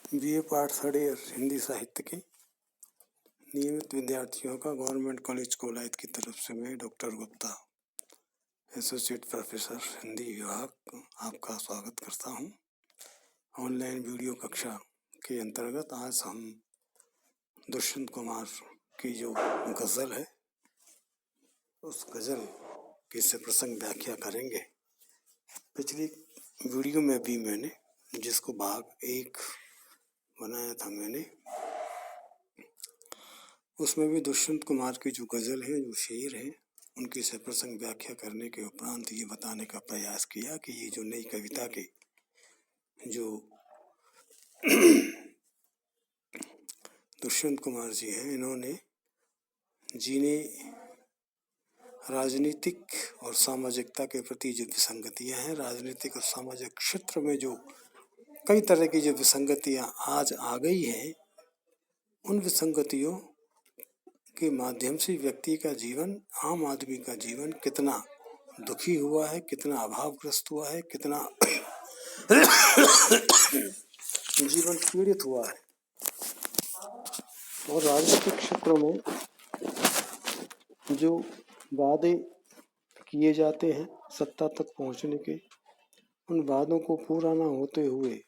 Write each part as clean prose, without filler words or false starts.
BA part third year Hindi साहित्य के नियमित विद्यार्थियों का गवर्नमेंट कॉलेज कोलायत की तरफ से मैं doctor Gupta associate professor Hindi विभाग आपका स्वागत करता हूं। ऑनलाइन वीडियो कक्षा के अंतर्गत आज हम दुष्यंत कुमार की जो गज़ल है उस गज़ल की सप्रसंग व्याख्या करेंगे। पिछली वीडियो में भी मैंने जिसको भाग 1 बनाया था मैंने, उसमें भी दुष्यंत कुमार की जो गज़ल है, जो शेर है, उनकी सप्रसंग व्याख्या करने के उपरांत ये बताने का प्रयास किया कि ये जो नई कविता के जो दुष्यंत कुमार जी हैं, इन्होंने जीने राजनीतिक और सामाजिकता के प्रति जो विसंगतियाँ हैं, राजनीतिक और सामाजिक क्षेत्र में जो कई तरह की जो विसंगतियाँ आज आ गई हैं, उन विसंगतियों के माध्यम से व्यक्ति का जीवन, आम आदमी का जीवन कितना दुखी हुआ है, कितना अभावग्रस्त हुआ है, कितना जीवन पीड़ित हुआ है। और राजनीतिक क्षेत्र में जो वादे किए जाते हैं सत्ता तक पहुंचने के, उन वादों को पूरा ना होते हुए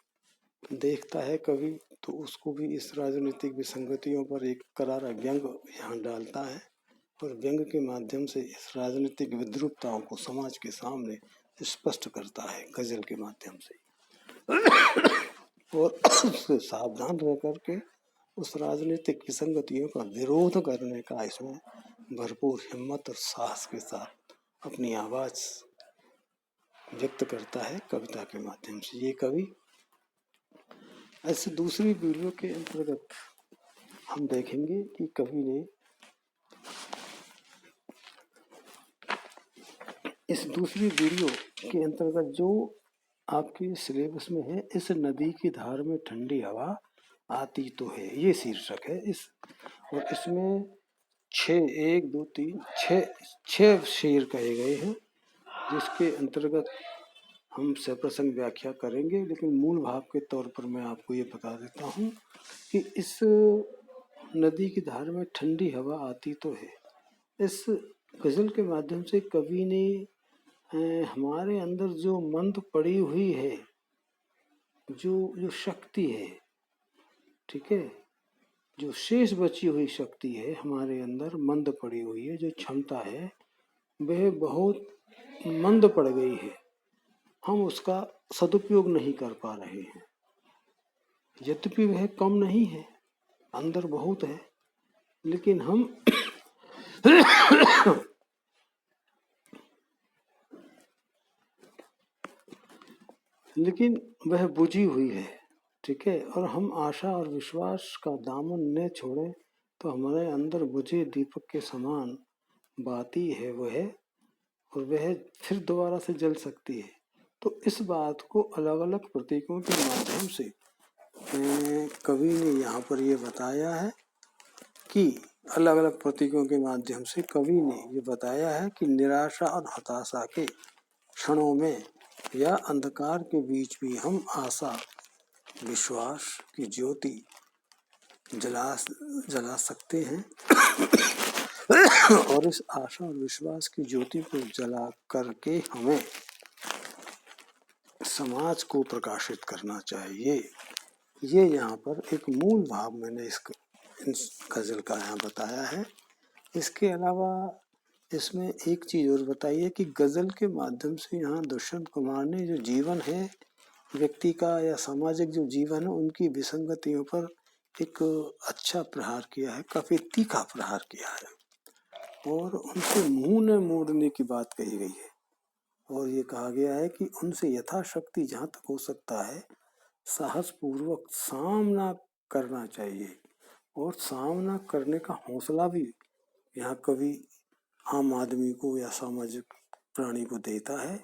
देखता है कवि, तो उसको भी इस राजनीतिक विसंगतियों पर एक करारा व्यंग यहाँ डालता है और व्यंग के माध्यम से इस राजनीतिक विद्रूपताओं को समाज के सामने स्पष्ट करता है गजल के माध्यम से। और उससे सावधान रह करके उस राजनीतिक विसंगतियों का विरोध करने का इसमें भरपूर हिम्मत और साहस के साथ अपनी आवाज़ व्यक्त करता है कविता के माध्यम से ये कवि। ऐसे दूसरी वीडियो के अंतर्गत हम देखेंगे कि कवि ने इस दूसरी वीडियो के अंतर्गत जो आपके सिलेबस में है, इस नदी की धार में ठंडी हवा आती तो है, ये शीर्षक है इस। और इसमें 6 शेर कहे गए हैं, जिसके अंतर्गत हम सप्रसंग व्याख्या करेंगे। लेकिन मूल भाव के तौर पर मैं आपको ये बता देता हूँ कि इस नदी की धार में ठंडी हवा आती तो है, इस गज़ल के माध्यम से कवि ने हमारे अंदर जो मंद पड़ी हुई है, जो शक्ति है, ठीक है, जो शेष बची हुई शक्ति है हमारे अंदर मंद पड़ी हुई है, जो क्षमता है वह बहुत मंद पड़ गई है, हम उसका सदुपयोग नहीं कर पा रहे हैं। यद्यपि वह कम नहीं है, अंदर बहुत है, लेकिन हम लेकिन वह बुझी हुई है, ठीक है। और हम आशा और विश्वास का दामन न छोड़ें तो हमारे अंदर बुझे दीपक के समान बाती है वह, और वह फिर दोबारा से जल सकती है। तो इस बात को अलग अलग प्रतीकों के माध्यम से कवि ने यहाँ पर ये बताया है कि अलग अलग प्रतीकों के माध्यम से कवि ने ये बताया है कि निराशा और हताशा के क्षणों में या अंधकार के बीच भी हम आशा विश्वास की ज्योति जला सकते हैं। और इस आशा और विश्वास की ज्योति को जला करके हमें समाज को प्रकाशित करना चाहिए। ये यहाँ पर एक मूल भाव मैंने इस गज़ल का यहाँ बताया है। इसके अलावा इसमें एक चीज़ और बताइए कि गज़ल के माध्यम से यहाँ दुष्यंत कुमार ने जो जीवन है व्यक्ति का या सामाजिक जो जीवन है उनकी विसंगतियों पर एक अच्छा प्रहार किया है, काफ़ी तीखा प्रहार किया है और उनसे मुंह न मोड़ने की बात कही गई है। और ये कहा गया है कि उनसे यथाशक्ति जहाँ तक हो सकता है साहस पूर्वक सामना करना चाहिए, और सामना करने का हौसला भी यहाँ कवि आम आदमी को या सामाजिक प्राणी को देता है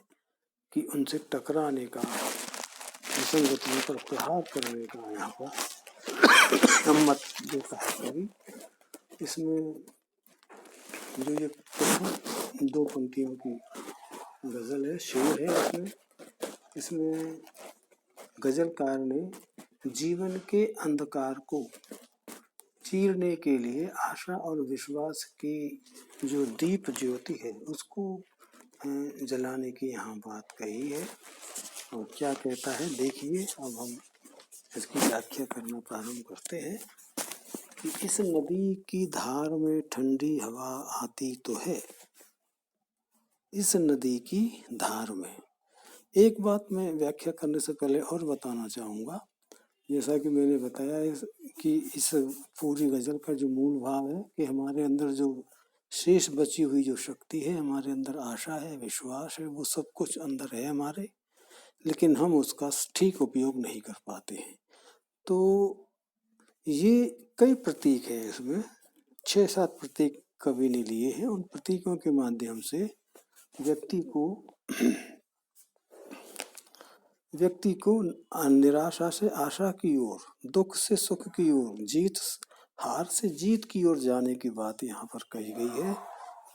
कि उनसे टकराने का, विसंगतियों पर प्रहार करने का यहाँ पर हिम्मत देता है कवि। इसमें जो ये प्रथम 2 पंक्तियों की गज़ल है, शेर है, इसमें गज़लकार ने जीवन के अंधकार को चीरने के लिए आशा और विश्वास की जो दीप ज्योति है उसको जलाने की यहाँ बात कही है। और क्या कहता है देखिए, अब हम इसकी व्याख्या करना प्रारंभ करते हैं कि इस नदी की धार में ठंडी हवा आती तो है। इस नदी की धार में एक बात मैं व्याख्या करने से पहले और बताना चाहूँगा, जैसा कि मैंने बताया कि इस पूरी गज़ल का जो मूल भाव है कि हमारे अंदर जो शेष बची हुई जो शक्ति है, हमारे अंदर आशा है, विश्वास है, वो सब कुछ अंदर है हमारे, लेकिन हम उसका ठीक उपयोग नहीं कर पाते हैं। तो ये कई प्रतीक हैं, इसमें 6-7 प्रतीक कवि ने लिए हैं। उन प्रतीकों के माध्यम से व्यक्ति को निराशा से आशा की ओर, दुख से सुख की ओर, जीत हार से जीत की ओर जाने की बात यहाँ पर कही गई है।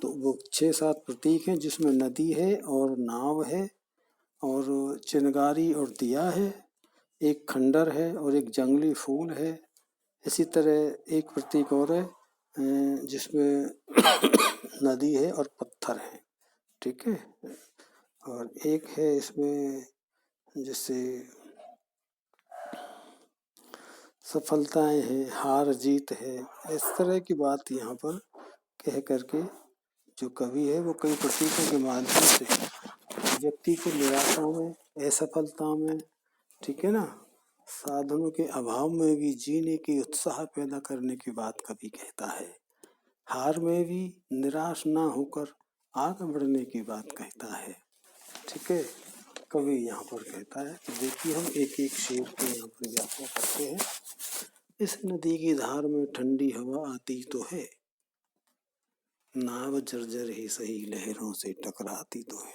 तो वो 6-7 प्रतीक हैं, जिसमें नदी है और नाव है और चिनगारी और दिया है, एक खंडर है और एक जंगली फूल है। इसी तरह एक प्रतीक और है जिसमें नदी है और पत्थर है, ठीक है। और एक है इसमें जैसे सफलताएं हैं, हार जीत है, इस तरह की बात यहाँ पर कह करके जो कवि है वो कई प्रतीकों के माध्यम से व्यक्ति को निराशा में, असफलता में, ठीक है ना, साधनों के अभाव में भी जीने की उत्साह पैदा करने की बात कवि कहता है। हार में भी निराश ना होकर आगे बढ़ने की बात कहता है, ठीक है। कवि यहाँ पर कहता है कि देखिए हम एक एक शेर को यहाँ पर व्याख्या करते हैं। इस नदी की धार में ठंडी हवा आती तो है, नाव जर्जर ही सही लहरों से टकराती तो है।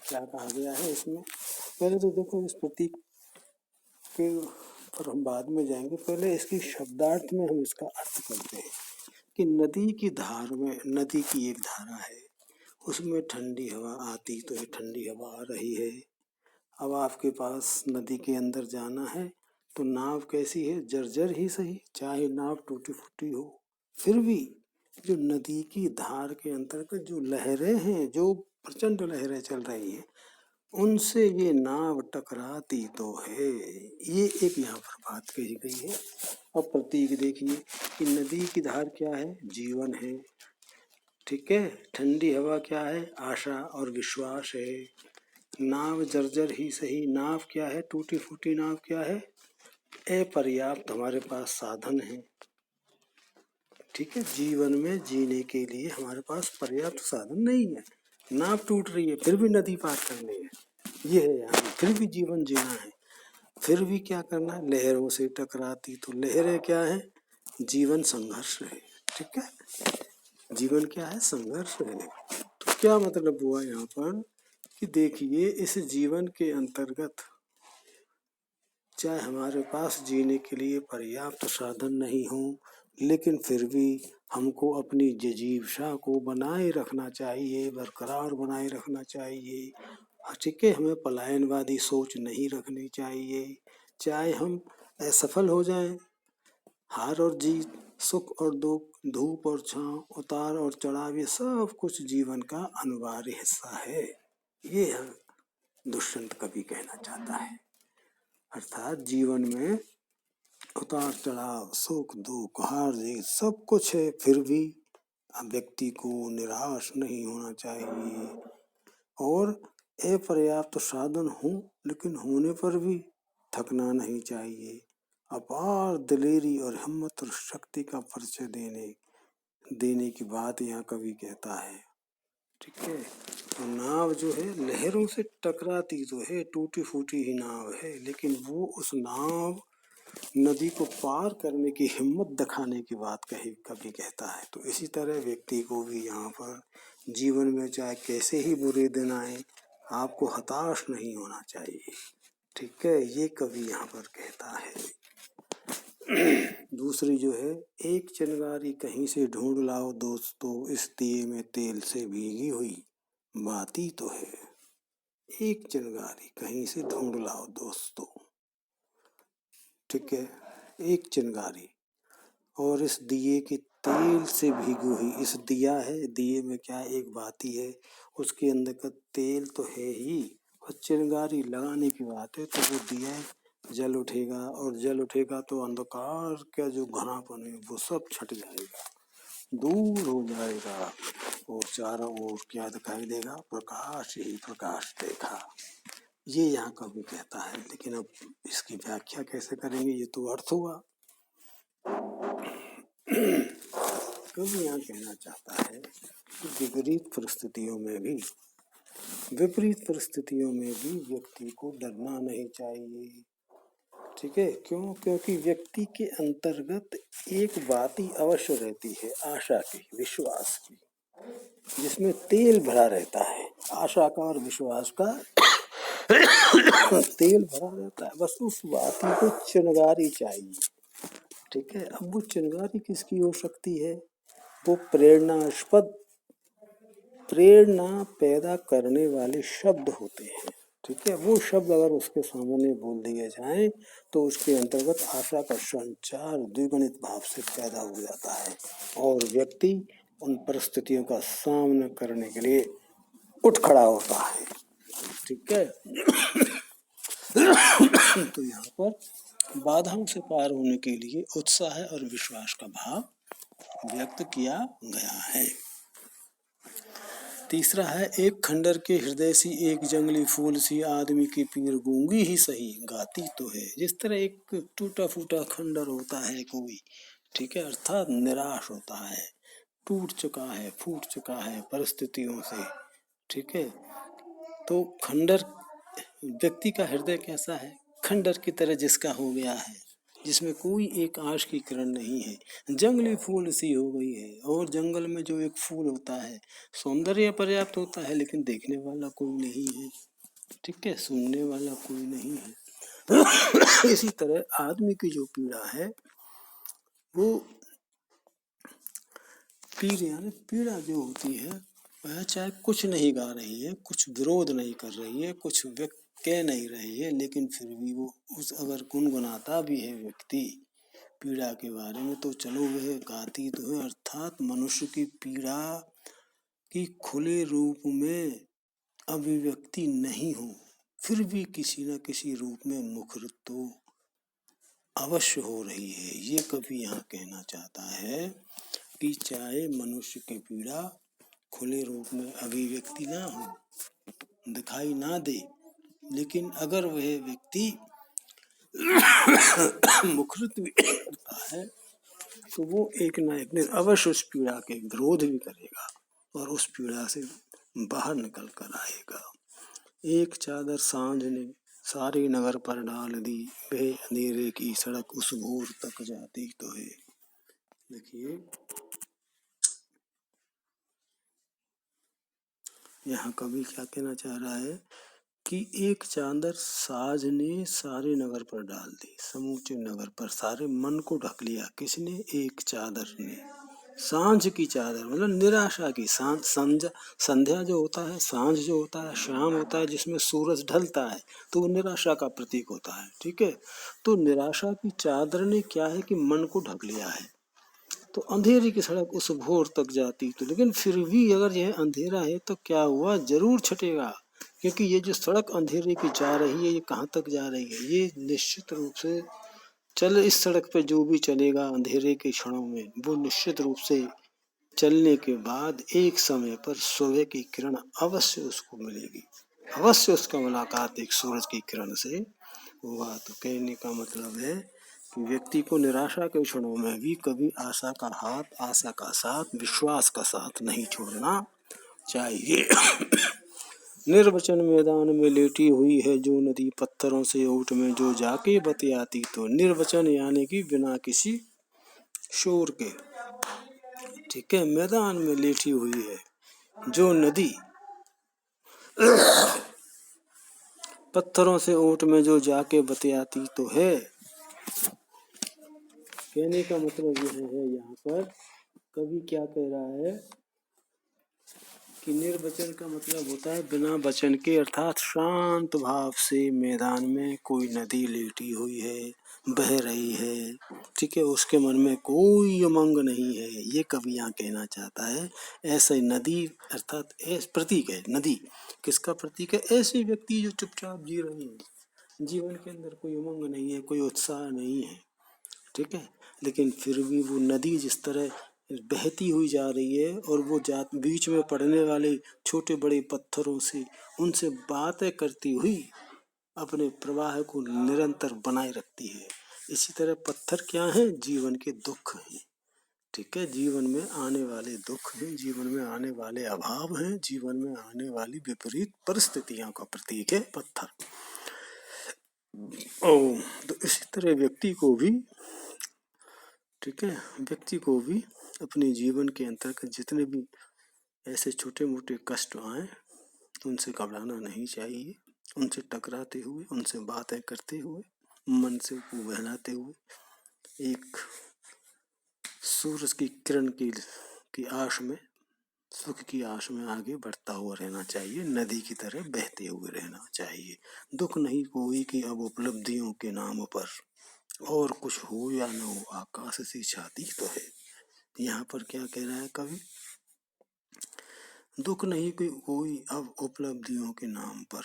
क्या कहा गया है इसमें? पहले तो देखो इस प्रतीक के पर हम बाद में जाएंगे, पहले इसकी शब्दार्थ में हम इसका अर्थ करते हैं कि नदी की धार में, नदी की एक धारा है, उसमें ठंडी हवा आती तो है, ठंडी हवा आ रही है। अब आपके पास नदी के अंदर जाना है तो नाव कैसी है? जर्जर ही सही, चाहे नाव टूटी फूटी हो, फिर भी जो नदी की धार के अंतर्गत जो लहरें हैं, जो प्रचंड लहरें चल रही हैं, उनसे ये नाव टकराती तो है। ये एक यहाँ पर बात कही गई है। अब प्रतीक देखिए कि नदी की धार क्या है? जीवन है, ठीक है। ठंडी हवा क्या है? आशा और विश्वास है। नाव जर्जर ही सही, नाव क्या है? टूटी फूटी नाव क्या है? अपर्याप्त हमारे पास साधन है, ठीक है। जीवन में जीने के लिए हमारे पास पर्याप्त साधन नहीं है, नाव टूट रही है फिर भी नदी पार करनी है, ये है यहाँ, फिर भी जीवन जीना है, फिर भी क्या करना है? लहरों से टकराती तो लहरें क्या है? जीवन संघर्ष है, ठीक है। जीवन क्या है? संघर्ष है। तो क्या मतलब हुआ यहाँ पर कि देखिए इस जीवन के अंतर्गत चाहे हमारे पास जीने के लिए पर्याप्त साधन नहीं हो, लेकिन फिर भी हमको अपनी जिजीविका को बनाए रखना चाहिए, बरकरार बनाए रखना चाहिए, ठीक है। हमें पलायनवादी सोच नहीं रखनी चाहिए। चाहे हम असफल हो जाएं, हार और जीत, सुख और दुख, धूप और छांव, उतार और चढ़ाव, ये सब कुछ जीवन का अनिवार्य हिस्सा है। ये दुष्यंत कवि कहना चाहता है। अर्थात जीवन में उतार चढ़ाव, सुख दुख, हार जीत सब कुछ है, फिर भी व्यक्ति को निराश नहीं होना चाहिए। और अपर्याप्त साधन हो, लेकिन होने पर भी थकना नहीं चाहिए। अपार दिलेरी और हिम्मत और शक्ति का परिचय देने की बात यहाँ कवि कहता है, ठीक है। तो नाव जो है लहरों से टकराती तो है, टूटी फूटी ही नाव है, लेकिन वो उस नाव नदी को पार करने की हिम्मत दिखाने की बात कवि कहता है। तो इसी तरह व्यक्ति को भी यहाँ पर जीवन में चाहे कैसे ही बुरे दिन आए, आपको हताश नहीं होना चाहिए, ठीक है। ये कवि यहाँ पर कहता है। दूसरी जो है, एक चिनगारी कहीं से ढूंढ लाओ दोस्तों, इस दिए में तेल से भीगी हुई बाती तो है। एक चिनगारी कहीं से ढूंढ लाओ दोस्तों, ठीक है, एक चिंगारी, और इस दिए के तेल से भीगी हुई, इस दिया है, दिए में क्या है, एक बाती है, उसके अंदर का तेल तो है ही, और चिंगारी लगाने की बात है तो वो दिया जल उठेगा, और जल उठेगा तो अंधकार का जो घनापन है वो सब छट जाएगा, दूर हो जाएगा, और चारों ओर क्या दिखाई देगा, प्रकाश ही प्रकाश देखा। ये यहाँ कवि कहता है, लेकिन अब इसकी व्याख्या कैसे करेंगे, ये तो अर्थ हुआ। कवि यहाँ कहना चाहता है कि विपरीत परिस्थितियों में भी व्यक्ति को डरना नहीं चाहिए। ठीक है, क्यों? क्योंकि व्यक्ति के अंतर्गत एक बात ही अवश्य रहती है, आशा की, विश्वास की, जिसमें तेल भरा रहता है, आशा का और विश्वास का तेल भरा रहता है। बस उस बाती को चिंगारी चाहिए। ठीक है, अब वो चिंगारी किसकी हो सकती है? वो प्रेरणा पैदा करने वाले शब्द होते हैं। ठीक है, वो शब्द अगर उसके सामने बोल दिए जाएं तो उसके अंतर्गत आशा का संचार द्विगुणित भाव से पैदा हो जाता है, और व्यक्ति उन परिस्थितियों का सामना करने के लिए उठ खड़ा होता है। ठीक है, तो यहाँ पर बाधाओं से पार होने के लिए उत्साह और विश्वास का भाव व्यक्त किया गया है। तीसरा है, एक खंडर के हृदय सी, एक जंगली फूल सी, आदमी की पीर गूंगी ही सही, गाती तो है। जिस तरह एक टूटा फूटा खंडर होता है कोई, ठीक है, अर्थात निराश होता है, टूट चुका है, फूट चुका है परिस्थितियों से। ठीक है, तो खंडर, व्यक्ति का हृदय कैसा है? खंडर की तरह जिसका हो गया है, जिसमें कोई एक आश की किरण नहीं है, जंगली फूल सी हो गई है। और जंगल में जो एक फूल होता है, सौंदर्य पर्याप्त होता है, लेकिन देखने वाला कोई नहीं है। ठीक है, सुनने वाला कोई नहीं है। इसी तरह आदमी की जो पीड़ा है, वो पीड़ा जो होती है, वह चाहे कुछ नहीं गा रही है, कुछ विरोध नहीं कर रही है, कुछ व्यक्त कह नहीं रही है, लेकिन फिर भी वो उस अगर गुनगुनाता भी है व्यक्ति पीड़ा के बारे में, तो चलो वह गाती तो है। अर्थात मनुष्य की पीड़ा की खुले रूप में अभिव्यक्ति नहीं हो, फिर भी किसी न किसी रूप में मुखरित तो अवश्य हो रही है। ये कवि यहाँ कहना चाहता है कि चाहे मनुष्य की पीड़ा खुले रूप में अभिव्यक्ति ना हो, दिखाई ना दे, लेकिन अगर वह व्यक्ति मुखरित भी होता है तो वो एक न एक दिन अवश्य उस पीड़ा के विरोध भी करेगा और उस पीड़ा से बाहर निकल कर आएगा। एक चादर सांझ ने सारे नगर पर डाल दी, वह अंधेरे की सड़क उस भोर तक जाती तो है। देखिए, यहाँ कवि क्या कहना चाह रहा है कि एक चादर साज ने सारे नगर पर डाल दी, समूचे नगर पर सारे मन को ढक लिया। किसने? एक चादर ने। सांझ की चादर मतलब निराशा की। संध्या जो होता है, सांझ जो होता है, शाम होता है, जिसमें सूरज ढलता है, तो वो निराशा का प्रतीक होता है। ठीक है, तो निराशा की चादर ने क्या है कि मन को ढक लिया है। तो अंधेरे की सड़क उस भोर तक जाती, तो लेकिन फिर भी अगर यह अंधेरा है तो क्या हुआ, जरूर छटेगा, क्योंकि ये जो सड़क अंधेरे की जा रही है, ये कहाँ तक जा रही है? ये निश्चित रूप से इस सड़क पे जो भी चलेगा अंधेरे के क्षणों में, वो निश्चित रूप से चलने के बाद एक समय पर सुबह की किरण अवश्य उसको मिलेगी, अवश्य उसका मुलाकात एक सूरज की किरण से हुआ। तो कहने का मतलब है कि व्यक्ति को निराशा के क्षणों में भी कभी आशा का हाथ, आशा का साथ, विश्वास का साथ नहीं छोड़ना चाहिए। निर्वचन मैदान में लेटी हुई है जो नदी, पत्थरों से ओट में जो जाके बतियाती तो। निर्वचन यानी कि बिना किसी शोर के। ठीक है, मैदान में लेटी हुई है जो नदी, पत्थरों से ओट में जो जाके बतियाती तो है। कहने का मतलब यह है, यहाँ पर कवि क्या कह रहा है कि निर्वचन का मतलब होता है बिना वचन के, अर्थात शांत भाव से मैदान में कोई नदी लेटी हुई है, बह रही है, ठीक है, उसके मन में कोई उमंग नहीं है, ये कवि यहाँ कहना चाहता है। ऐसे नदी अर्थात प्रतीक है, नदी किसका प्रतीक है? ऐसे व्यक्ति जो चुपचाप जी रहे हैं, जीवन के अंदर कोई उमंग नहीं है, कोई उत्साह नहीं है, ठीक है, लेकिन फिर भी वो नदी जिस तरह बहती हुई जा रही है और वो बीच में पड़ने वाले छोटे बड़े पत्थरों से, उनसे बातें करती हुई अपने प्रवाह को निरंतर बनाए रखती है। इसी तरह पत्थर क्या है? जीवन के दुख हैं, ठीक है, जीवन में आने वाले दुख हैं, जीवन में आने वाले अभाव हैं, जीवन में आने वाली विपरीत परिस्थितियों का प्रतीक है पत्थर। तो इसी तरह व्यक्ति को भी, ठीक है, व्यक्ति को भी अपने जीवन के अंतर्गत जितने भी ऐसे छोटे मोटे कष्ट आए उनसे घबराना नहीं चाहिए, उनसे टकराते हुए, उनसे बातें करते हुए, मन से को बहलाते हुए एक सूरज की किरण की आश में, सुख की आश में आगे बढ़ता हुआ रहना चाहिए, नदी की तरह बहते हुए रहना चाहिए। दुख नहीं कोई कि अब उपलब्धियों के नाम पर और कुछ हो या न हो, आकाश से छाती तो है। यहाँ पर क्या कह रहा है कवि? दुख नहीं कोई अब उपलब्धियों के नाम पर।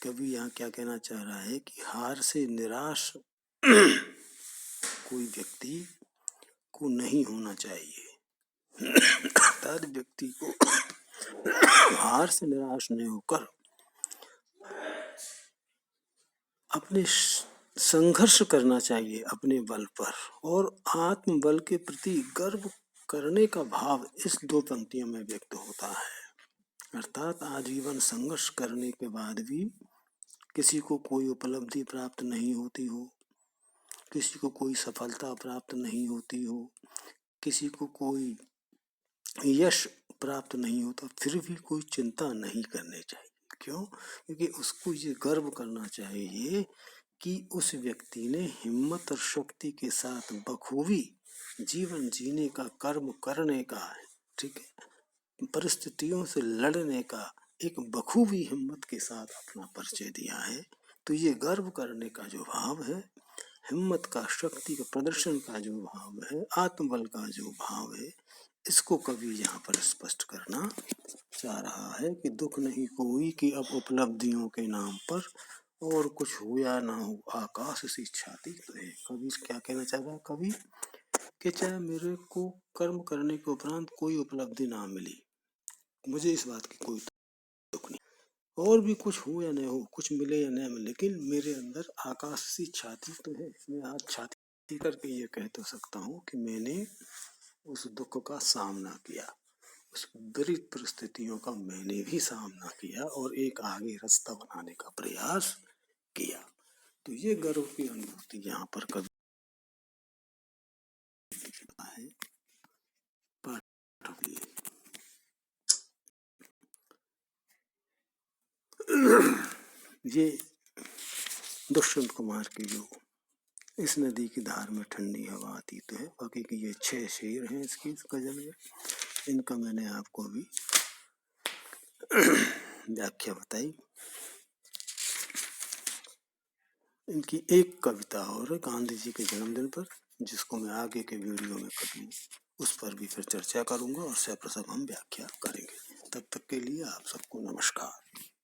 कवि यहाँ क्या कहना चाह रहा है कि हार से निराश कोई व्यक्ति को नहीं होना चाहिए। अर्थात व्यक्ति को हार से निराश नहीं होकर अपने संघर्ष करना चाहिए अपने बल पर, और आत्मबल के प्रति गर्व करने का भाव इस दो पंक्तियों में व्यक्त होता है। अर्थात आजीवन संघर्ष करने के बाद भी किसी को कोई उपलब्धि प्राप्त नहीं होती हो, किसी को कोई सफलता प्राप्त नहीं होती हो, किसी को कोई यश प्राप्त नहीं होता, फिर भी कोई चिंता नहीं करनी चाहिए। क्यों? क्योंकि उसको ये गर्व करना चाहिए कि उस व्यक्ति ने हिम्मत और शक्ति के साथ बखूबी जीवन जीने का, कर्म करने का, ठीक है, परिस्थितियों से लड़ने का एक बखूबी हिम्मत के साथ अपना परिचय दिया है। तो ये गर्व करने का जो भाव है, हिम्मत का, शक्ति का प्रदर्शन का जो भाव है, आत्मबल का जो भाव है, इसको कवि यहाँ पर स्पष्ट करना चाह रहा है कि दुख नहीं कोई कि अब उपलब्धियों के नाम पर और कुछ हो या ना हो, आकाश से छाती तो है। कवि क्या कहना चाह रहा है कवि? कि चाहे मेरे को कर्म करने के उपरांत कोई उपलब्धि ना मिली, मुझे इस बात की कोई दुख नहीं, और भी कुछ हो या नहीं हो, कुछ मिले या नहीं मिले, लेकिन मेरे अंदर आकाश सी छाती तो है। मैं आज छाती करके ये कह तो सकता हूँ कि मैंने उस दुख का सामना किया, उस विपरीत परिस्थितियों का मैंने भी सामना किया और एक आगे रास्ता बनाने का प्रयास किया। तो ये गर्व की अनुभूति यहाँ पर कवि है पाठक लिए। ये दुष्यंत कुमार की जो इस नदी की धार में ठंडी हवा आती तो है, बाकी की ये 6 शेर हैं इसकी इस गजल में, इनका मैंने आपको अभी व्याख्या बताई। इनकी एक कविता और गांधी जी के जन्मदिन पर, जिसको मैं आगे के वीडियो में कभी उस पर भी फिर चर्चा करूंगा और सप्रसव हम व्याख्या करेंगे। तब तक के लिए आप सबको नमस्कार।